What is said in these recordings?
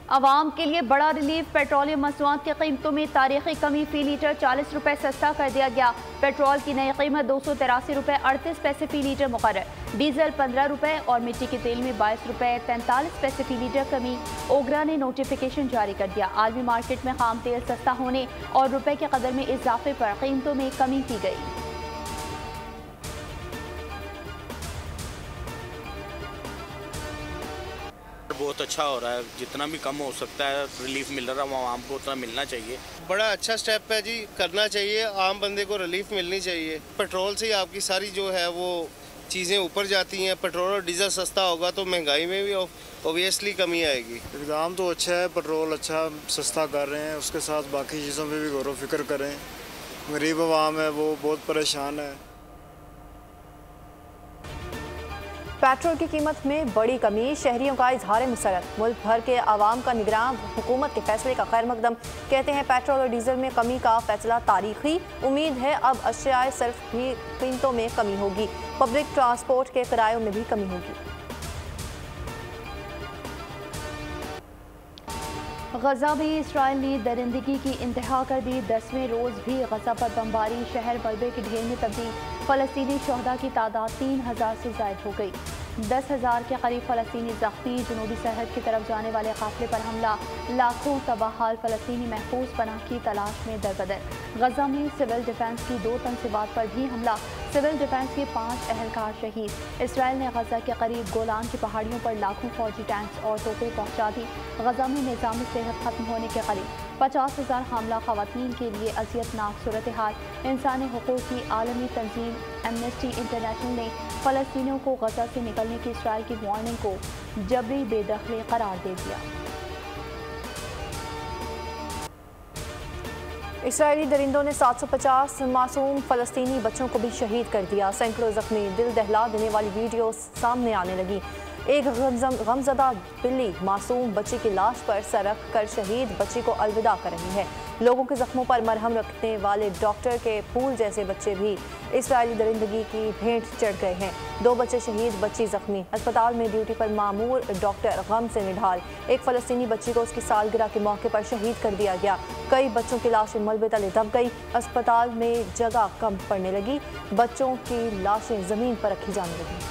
आवाम के लिए बड़ा रिलीफ। पेट्रोलियम मसनूआत की कीमतों में तारीखी कमी। फी लीटर 40 रुपये सस्ता कर दिया गया। पेट्रोल की नई कीमत 283 रुपये 38 पैसे फी लीटर मुकर्रर। डीजल 15 रुपये और मिट्टी के तेल में 22 रुपये 43 पैसे फी लीटर कमी। ओगरा ने नोटिफिकेशन जारी कर दिया। आलमी मार्केट में खाम तेल सस्ता होने और रुपये के कदर में इजाफे पर कीमतों में कमी की गई। बहुत अच्छा हो रहा है, जितना भी कम हो सकता है रिलीफ मिल रहा है आवाम को उतना मिलना चाहिए। बड़ा अच्छा स्टेप है जी, करना चाहिए, आम बंदे को रिलीफ मिलनी चाहिए। पेट्रोल से ही आपकी सारी जो है वो चीज़ें ऊपर जाती हैं। पेट्रोल और डीजल सस्ता होगा तो महंगाई में भी ओबियसली कमी आएगी। इक़दाम तो अच्छा है, पेट्रोल अच्छा सस्ता कर रहे हैं, उसके साथ बाकी चीज़ों पर भी गौर व फिक्र करें। गरीब आवाम है वो बहुत परेशान है। पेट्रोल की कीमत में बड़ी कमी, शहरियों का इजहार मसरत। मुल्क भर के आवाम का निगरान हुकूमत के फैसले का खैर मकदम। कहते हैं पेट्रोल और डीजल में कमी का फैसला तारीखी। उम्मीद है अब अशियाए सर्फ की कीमतों में कमी होगी। पब्लिक ट्रांसपोर्ट के किरायों में भी कमी होगी। गजा में इसराइल ने दरिंदगी की इंतहा कर दी। 10वें रोज़ भी गजा पर बमबारी, शहर मलबे के ढेर में तब्दील। फ़लस्तीनी शहदा की तादाद 3000 से ज़ायद हो गई। 10,000 के करीब फ़लस्तीनी ज़ख्मी। जनूबी सरहद की तरफ जाने वाले काफ़िले पर हमला। लाखों तबाहाल फ़लस्तीनी महफूज पनाह की तलाश में दरबदर। गजा में सिविल डिफेंस की 2 तनसीबात पर भी हमला। सिविल डिफेंस के 5 अहलकार शहीद। इसराइल ने गजा के करीब गोलान की पहाड़ियों पर लाखों फौजी टैंक्स और तोपें पहुँचा दी। गजा में निज़ाम सेहत ख़त्म होने के करीब। 50,000 हामला ख़वातीन के लिए अज़ियतनाक सूरत हाल। इंसानी हुकूक़ की आलमी तंजीम एमनेस्टी इंटरनेशनल ने फ़लस्तीनियों को गजा से निकलने की इसराइल की वार्निंग को जबरी बेदखली करार दे दिया। इसराइली दरिंदों ने 750 मासूम फ़लस्तीनी बच्चों को भी शहीद कर दिया। सैकड़ों जख्मी। दिल दहला देने वाली वीडियो सामने आने लगी। एक गमज़दा बिल्ली मासूम बच्ची की लाश पर सरक कर शहीद बच्ची को अलविदा कर रही है। लोगों के जख्मों पर मरहम रखने वाले डॉक्टर के फूल जैसे बच्चे भी इसराइली दरिंदगी की भेंट चढ़ गए हैं। 2 बच्चे शहीद, बच्ची जख्मी। अस्पताल में ड्यूटी पर मामूर डॉक्टर गम से निढाल। एक फ़लस्तीनी बच्ची को उसकी सालगिरह के मौके पर शहीद कर दिया गया। कई बच्चों की लाशें मलबे तले दब गई। अस्पताल में जगह कम पड़ने लगी। बच्चों की लाशें ज़मीन पर रखी जाने लगी।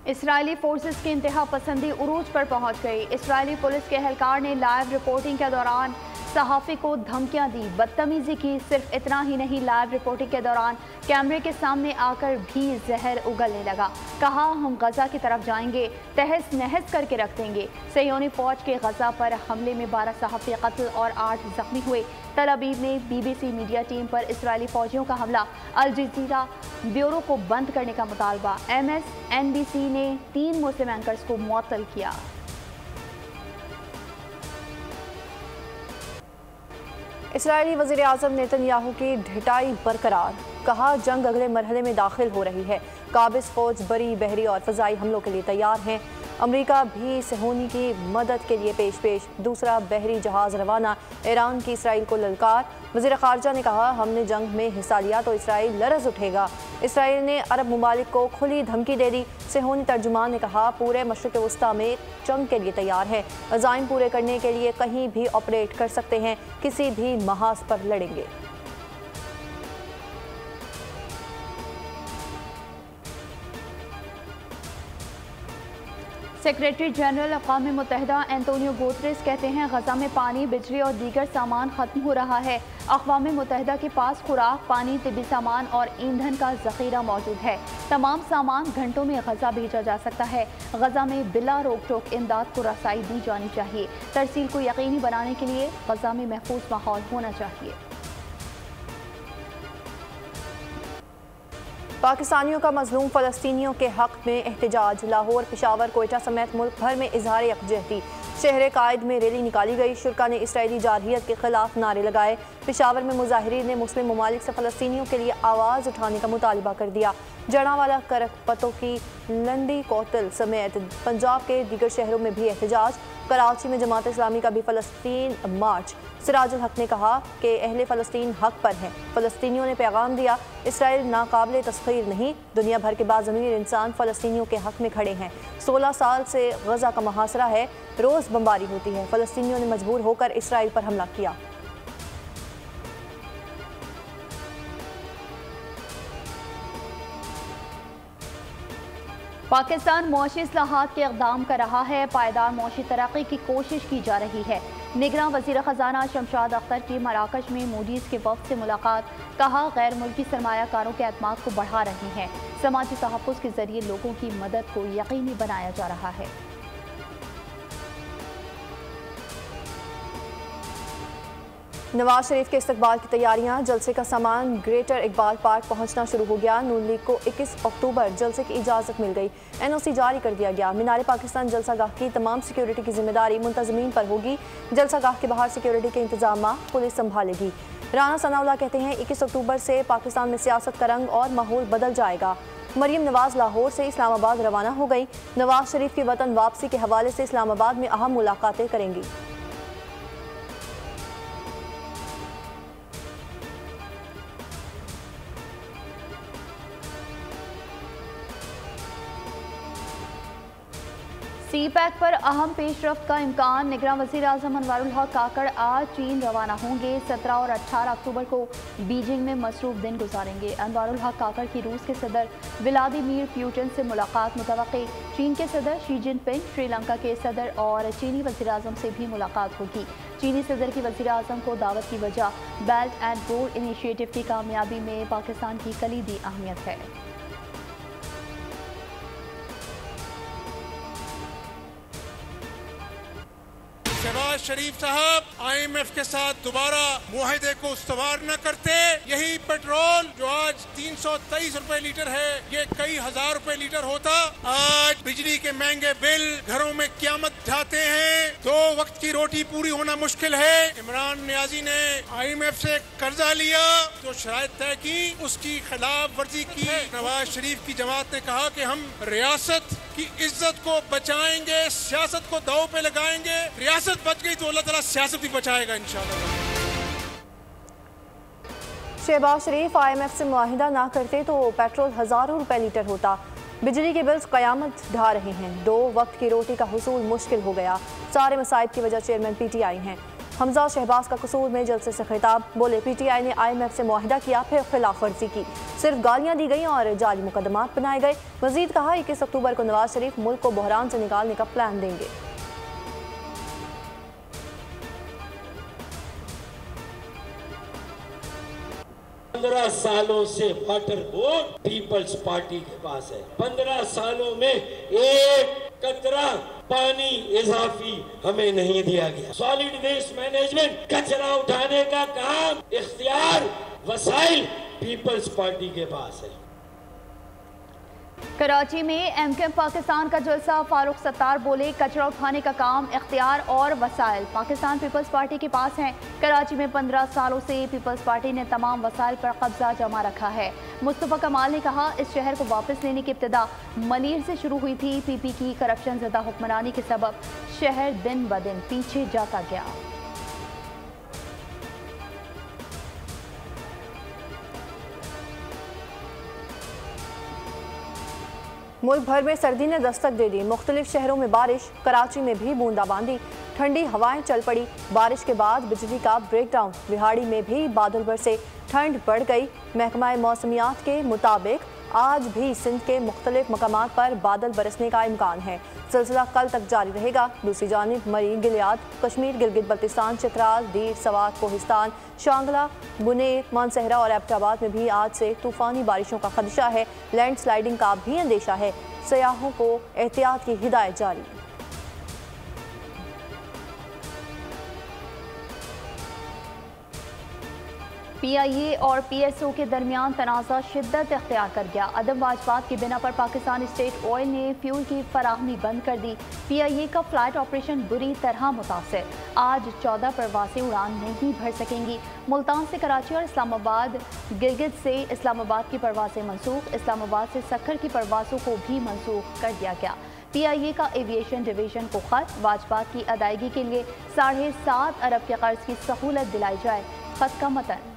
इसराइली फोर्सेस की इंतहा पसंदी उरूज पर पहुंच गई। इसराइली पुलिस के एहलकार ने लाइव रिपोर्टिंग के दौरान सहाफ़ी को धमकियां दी, बदतमीजी की। सिर्फ इतना ही नहीं, लाइव रिपोर्टिंग के दौरान कैमरे के सामने आकर भी जहर उगलने लगा। कहा, हम गजा की तरफ जाएंगे, तहस नहस करके रख देंगे। सह्योनी फौज के गजा पर हमले में 12 सहाफ़ी कत्ल और 8 जख्मी हुए। तल अबीब में BBC मीडिया टीम पर इसराइली फौजियों का हमला। अल जज़ीरा ब्यूरो को बंद करने का मुतालबा। MSNBC ने 3 मुस्लिम एंकर्स को मुअत्तल किया। इसराइली वज़ीर आज़म नेतन्याहू की ढिठाई बरकरार। कहा, जंग अगले मरहले में दाखिल हो रही है। काबिज़ फौज बरी, बहरी और फ़ज़ाई हमलों के लिए तैयार हैं। अमरीका भी सेहोनी की मदद के लिए पेश। दूसरा बहरी जहाज़ रवाना। ईरान की इसराइल को ललकार। वज़ीर ख़ारजा ने कहा, हमने जंग में हिस्सा लिया तो इसराइल लरज़ उठेगा। इसराइल ने अरब ममालिक को खुली धमकी दे दी। सेहोनी तर्जुमान ने कहा, पूरे मशरिक़ वस्ता में जंग के लिए तैयार है। अज़ाइम पूरे करने के लिए कहीं भी ऑपरेट कर सकते हैं, किसी भी महाज पर लड़ेंगे। सेक्रेटरी जनरल अक़वाम मुत्तहिदा एंटोनियो गुतेरेस कहते हैं, गजा में पानी, बिजली और दीगर सामान खत्म हो रहा है। अक़वाम मुत्तहिदा के पास खुराक, पानी, तिब्बी सामान और ईंधन का ज़ख़ीरा मौजूद है। तमाम सामान घंटों में गजा भेजा जा सकता है। गजा में बिला रोक टोक इमदाद को रसाई दी जानी चाहिए। तरसील को यकीनी बनाने के लिए गजा में महफूज माहौल होना चाहिए। पाकिस्तानियों का मजलूम फ़लस्तीनियों के हक़ में एहतजाज। लाहौर, पेशावर, कोयटा समेत मुल्क भर में इजहार यकजहती। शहर कायद में रैली निकाली गई। शुरा ने इसराइली जारहियत के खिलाफ नारे लगाए। पेशावर में मुजाहिरीन ने मुस्लिम ममालिक से फ़लस्तीनियों के लिए आवाज़ उठाने का मुतालबा कर दिया। जड़ावाला, करक, पतों की, लंडी, कोतल समेत पंजाब के दीगर शहरों में भी एहतजाज। कराची में जमात इस्लामी का भी फ़लस्तीन मार्च। सिराजुल हक ने कहा कि अहले फ़लस्तीन हक पर हैं। फ़लस्तीनियों ने पैगाम दिया, इसराइल नाकाबिले तस्खीर नहीं, दुनिया भर के बाज़मीर इंसान फ़लस्तीनियों के हक में खड़े हैं। 16 साल से गज़ा का मुहासरा है, रोज़ बमबारी होती है। फ़लस्तीनियों ने मजबूर होकर इसराइल पर हमला किया। पाकिस्तान मौशी इस्लाहात के इक़दाम कर रहा है, पायदार मौशी तरक्की की कोशिश की जा रही है। निगरान वज़ीर ख़जाना शमशाद अख्तर की मराकश में मूडीज़ के वफ़द से मुलाकात। कहा, गैर मुल्की सरमायाकारों के एतमाद को बढ़ा रहे हैं। समाजी तहफ़्फ़ुज़ के ज़रिए लोगों की मदद को यकीनी बनाया जा रहा है। नवाज शरीफ के इस्तकबाल की तैयारियां। जलसे का सामान ग्रेटर इकबाल पार्क पहुंचना शुरू हो गया। नून लीग को 21 अक्टूबर जलसे की इजाज़त मिल गई। NOC जारी कर दिया गया। मीनार पाकिस्तान जलसा गाह की तमाम सिक्योरिटी की जिम्मेदारी मुंतज़मीन पर होगी। जलसा गाह के बाहर सिक्योरिटी के इंतजाम पुलिस संभालेगी। राना सनाउल्लाह कहते हैं, 21 अक्टूबर से पाकिस्तान में सियासत का रंग और माहौल बदल जाएगा। मरियम नवाज लाहौर से इस्लामाबाद रवाना हो गई। नवाज शरीफ की वतन वापसी के हवाले से इस्लामाबाद में अहम मुलाकातें करेंगी। CPEC पर अहम पेशरफ्त का इम्कान। निगरान वज़ीर आज़म अनवारुल हक काकड़ आज चीन रवाना होंगे। 17 और 18 अक्टूबर को बीजिंग में मसरूफ दिन गुजारेंगे। अनवारुल हक काकड़ की रूस के सदर व्लादिमीर पुतिन से मुलाकात मुतवक्की। चीन के सदर शी जिनपिंग, श्रीलंका के सदर और चीनी वज़ीर आज़म से भी मुलाकात होगी। चीनी सदर की वज़ीर आज़म को दावत की वजह बेल्ट एंड रोड इनिशिएटिव की कामयाबी में पाकिस्तान की कलीदी अहमियत है। शहबाज शरीफ साहब IMF के साथ दोबारा मुआहदे को उस्तवार न करते, यही पेट्रोल जो आज 323 रुपए लीटर है, ये कई हजार रुपए लीटर होता। आज बिजली के महंगे बिल घरों में क़यामत ढाते हैं। 2 वक्त की रोटी पूरी होना मुश्किल है। इमरान नियाजी ने IMF से कर्जा लिया तो शराइत तय की, उसकी खिलाफ वर्जी की। नवाज शरीफ की जमात ने कहा कि हम रियासत की इज्जत को बचाएंगे, सियासत को दांव पे लगाएंगे। रियासत बच गई तो अल्लाह ताला सियासत भी बचाएगा इंशाअल्लाह। शहबाज शरीफ IMF से मुआहिदा ना करते तो पेट्रोल हज़ारों रुपए लीटर होता। बिजली के बिल्स क़यामत ढा रहे हैं। 2 वक्त की रोटी का हुसूल मुश्किल हो गया। सारे मसाइब की वजह चेयरमैन PTI हैं। हमजा शहबाज का कसूर में जलसे से खिताब। बोले, PTI ने IMF से मुआहिदा किया, फिर खिलाफ वर्जी की, सिर्फ गालियां दी गई और जाली मुकदमात बनाए गए। मजीद कहा, 21 अक्टूबर को नवाज शरीफ मुल्क को बहरान से निकालने का प्लान देंगे। 15 सालों से वाटर बोर्ड पीपल्स पार्टी के पास है। 15 सालों में एक कतरा पानी इजाफी हमें नहीं दिया गया। सॉलिड वेस्ट मैनेजमेंट, कचरा उठाने का काम, इख्तियार, वसाइल पीपल्स पार्टी के पास है। कराची में MKM पाकिस्तान का जलसा। फारूक सत्तार बोले, कचरा उठाने का काम, इख्तियार और वसाइल पाकिस्तान पीपल्स पार्टी के पास हैं। कराची में 15 सालों से पीपल्स पार्टी ने तमाम वसाइल पर कब्जा जमा रखा है। मुस्तफ़ा कमाल ने कहा, इस शहर को वापस लेने की इब्तिदा मनीर से शुरू हुई थी। PP की करप्शन ज़दा हुक्मरानी के सबब शहर दिन ब दिन पीछे जाता गया। मुल्क भर में सर्दी ने दस्तक दे दी। मुख्तलिफ शहरों में बारिश, कराची में भी बूंदाबांदी, ठंडी हवाएं चल पड़ी। बारिश के बाद बिजली का ब्रेकडाउन। बिहाड़ी में भी बादल बरसे, ठंड बढ़ गई। महकमा मौसमियात के मुताबिक आज भी सिंध के मुख्तलिफ मकामात पर बादल बरसने का इम्कान है। सिलसिला कल तक जारी रहेगा। दूसरी जानिब मरी, गिलियाद, कश्मीर, गिलगित बल्तिस्तान, चित्राल, दीर, सवात, कोहिस्तान, शांगला, बुनेर, मानसहरा और एबटाबाद में भी आज से तूफ़ानी बारिशों का खदशा है। लैंड स्लाइडिंग का भी अंदेशा है। सयाहों को एहतियात की हिदायत जारी। PIA और PSO के दरमियान तनाज़ा शिद्दत इख्तियार कर गया। अदम वाजबात की बिना पर पाकिस्तान स्टेट ऑयल ने फ्यूल की फराहमी बंद कर दी। PIA का फ्लाइट ऑपरेशन बुरी तरह मुतासर। आज 14 परवासें उड़ान नहीं भर सकेंगी। मुल्तान से कराची और इस्लामाबाद, गिलगित से इस्लामाबाद की परवासें मनसूख, इस्लामाबाद से सक्खर की परवासों को भी मनसूख कर दिया गया। PIA का एविएशन डिवीजन को खत, वाजपात की अदायगी के लिए 7.5 अरब के कर्ज की सहूलत दिलाई जाए। खत का मतन।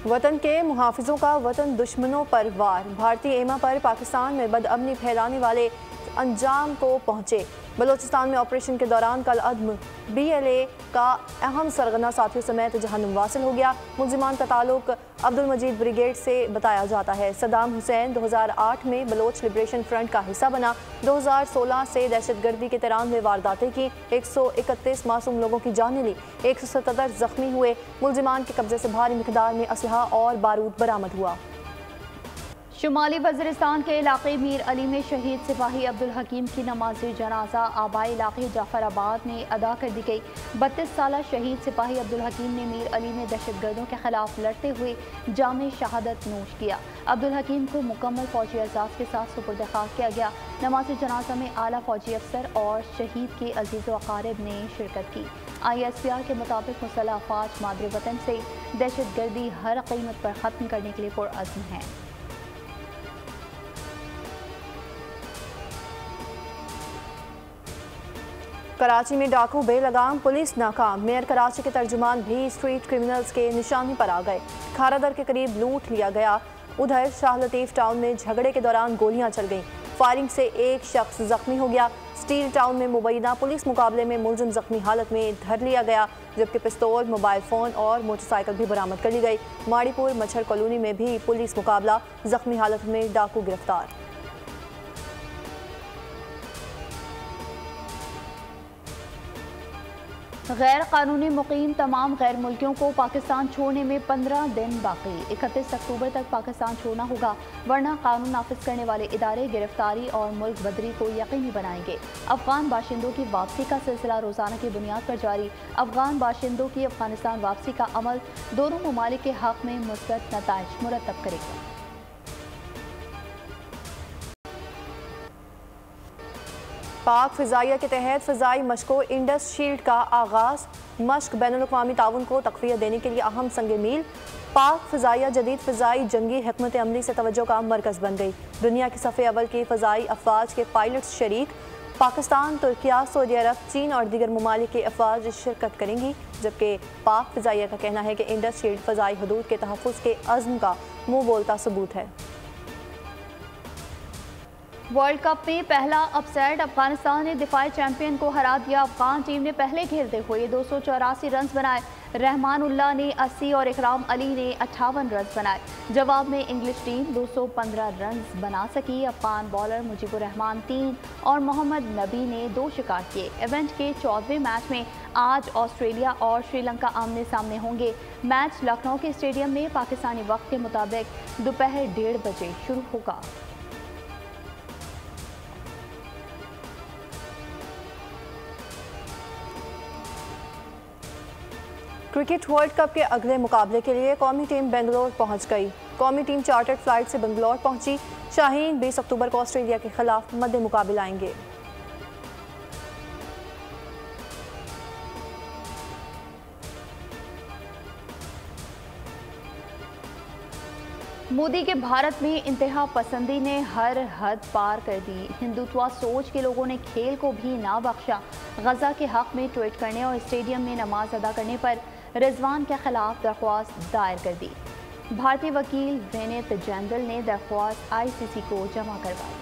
वतन के मुहाफिजों का वतन दुश्मनों पर वार। भारतीय एमा पर पाकिस्तान में बदअमनी फैलाने वाले अंजाम को पहुंचे। बलोचिस्तान में ऑपरेशन के दौरान कल अदम BLA का अहम सरगना साथियों समेत जहन्नुम वासिल हो गया। मुलजिमान का ताल्लुक अब्दुल मजीद ब्रिगेड से बताया जाता है। सद्दाम हुसैन 2008 में बलोच लिबरेशन फ्रंट का हिस्सा बना। 2016 से दहशतगर्दी के 93 वारदातें की, 131 मासूम लोगों की जानें ली, 177 जख्मी हुए। मुलजिमान के कब्जे से भारी मिकदार में असलहा और बारूद बरामद हुआ। शुमाली वज़ीरिस्तान के इलाके मीर अली में शहीद सिपाही अब्दुल हकीम की नमाज जनाजा आबाई इलाके जाफराबाद में अदा कर दी गई। 32 साल शहीद सिपाही अब्दुल हकीम ने मीर अली में दहशतगर्दों के खिलाफ लड़ते हुए जामे शहादत नोश किया। अब्दुल हकीम को मुकम्मल फौजी एजाज़ के साथ सुपुर्द खाक किया गया। नमाज जनाजा में आला फौजी अफसर और शहीद के अजीज़ व अकारिब ने शिरकत की। ISPR के मुताबिक मुसल्लह अफ़वाज मादरे वतन से दहशतगर्दी हर कीमत पर ख़त्म करने के लिए पुरअज़्म है। कराची में डाकू बेलगाम, पुलिस नाकाम। मेयर कराची के तर्जुमान भी स्ट्रीट क्रिमिनल्स के निशाने पर आ गए। खारादर के करीब लूट लिया गया। उधर शाह लतीफ़ टाउन में झगड़े के दौरान गोलियां चल गईं। फायरिंग से एक शख्स जख्मी हो गया। स्टील टाउन में मुबैना पुलिस मुकाबले में मुलजिम जख्मी हालत में धर लिया गया, जबकि पिस्तौल, मोबाइल फ़ोन और मोटरसाइकिल भी बरामद कर ली गई। माड़ीपुर मच्छर कॉलोनी में भी पुलिस मुकाबला, जख्मी हालत में डाकू गिरफ्तार। गैर कानूनी मुकीम तमाम गैर मुल्कियों को पाकिस्तान छोड़ने में 15 दिन बाकी। 31 अक्टूबर तक पाकिस्तान छोड़ना होगा, वरना कानून नाफिज करने वाले इदारे गिरफ्तारी और मुल्क बदरी को यकीनी बनाएंगे। अफगान बाशिंदों की वापसी का सिलसिला रोजाना की बुनियाद पर जारी। अफगान बाशिंदों की अफगानिस्तान वापसी का अमल दोनों ममालिक के हक में मुस्बत नताइज मुरतब करेगा। पाक फ़िज़ाइया के तहत फ़िज़ाई मशकों इंडस शील्ड का आगाज़। मश्क बैनुल-अक़वामी ताउन को तक़वियत देने के लिए अहम संग मील। पाक फ़िज़ाइया जदीद फ़िज़ाई जंगी हिकमत अमली से तवज्जो का मरकज़ बन गई। दुनिया के सफ़े अव्वल की फ़िज़ाई अफ़वाज के पायलट्स शरीक। पाकिस्तान, तुर्किया, सऊदी अरब, चीन और दीगर ममालिक के अफ़वाज शिरकत करेंगी, जबकि पाक फ़िज़ाइया का कहना है कि इंडस शील्ड फ़िज़ाई हदूद के तहफ़्फ़ुज़ के अज़्म का मुँह बोलता सबूत है। वर्ल्ड कप में पहला अपसेट, अफगानिस्तान ने दिफाई चैंपियन को हरा दिया। अफगान टीम ने पहले खेलते हुए 284 रन बनाए। रहमानुल्लाह ने 80 और इकराम अली ने 58 रन बनाए। जवाब में इंग्लिश टीम 215 रन बना सकी। अफगान बॉलर मुजीबुर रहमान 3 और मोहम्मद नबी ने 2 शिकार किए। इवेंट के 14वें मैच में आज ऑस्ट्रेलिया और श्रीलंका आमने सामने होंगे। मैच लखनऊ के स्टेडियम में पाकिस्तानी वक्त के मुताबिक दोपहर 1:30 बजे शुरू होगा। क्रिकेट वर्ल्ड कप के अगले मुकाबले के लिए कौमी टीम बेंगलोर पहुंच गई। कौमी टीम चार्टर्ड फ्लाइट से बेंगलोर पहुंची। शाहीन 20 अक्टूबर को ऑस्ट्रेलिया के खिलाफ मद्दे मुकाबला आएंगे। मोदी के भारत में इंतहा पसंदी ने हर हद पार कर दी। हिंदुत्व सोच के लोगों ने खेल को भी ना बख्शा। गजा के हक में ट्वीट करने और स्टेडियम में नमाज अदा करने पर रिजवान के खिलाफ दरख्वास्त दायर कर दी। भारतीय वकील वेनेत जनरल ने दरख्वास्त ICC को जमा करवाई।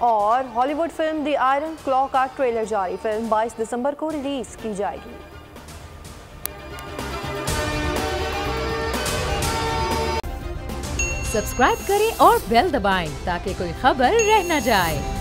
और Hollywood film the Iron Claw का ट्रेलर जारी। फिल्म 22 दिसंबर को रिलीज की जाएगी। सब्सक्राइब करें और बेल दबाएं ताकि कोई खबर रह न जाए।